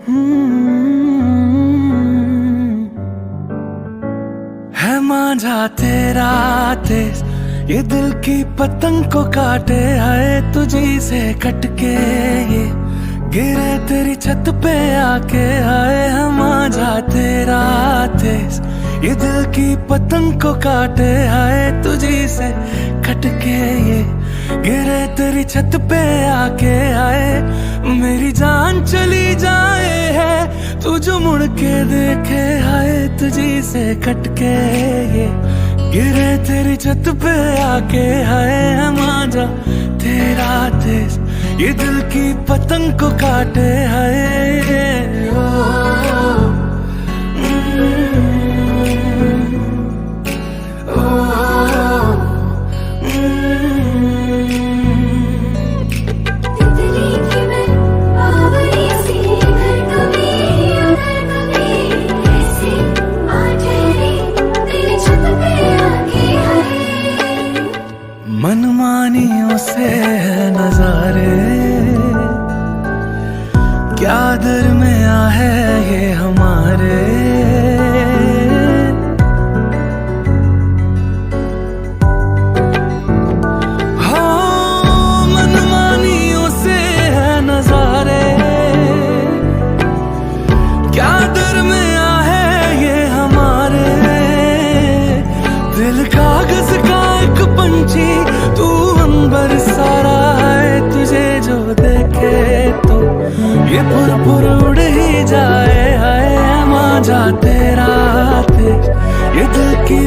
है मांझा तेरा तेज, ये दिल की पतंग को काटे, आए तुझी से कटके ये गिरे तेरी छत पे आके। आए है मांझा तेरा तेज, ये दिल की पतंग को काटे, आए तुझी से कटके ये गिरे तेरी छत पे आके। आए मेरी जान चली जाए है तू जो मुड़ के देखे, आए तुझी से कटके ये गिरे तेरी छत पे आके। आए है मांझा तेरा तेज, ये दिल की पतंग को काटे, आए ओ, मनमानियों से है नजारे, क्या दरमिया है ये हमारे। हो मनमानियों से है नजारे, क्या दरमिया है ये हमारे। दिल कागज का एक पंछी, तू अंबर सारा है, तुझे जो देखे तो ये पुर उड़ ही जाए। हाय मांझा तेरा तेज, ये दिल की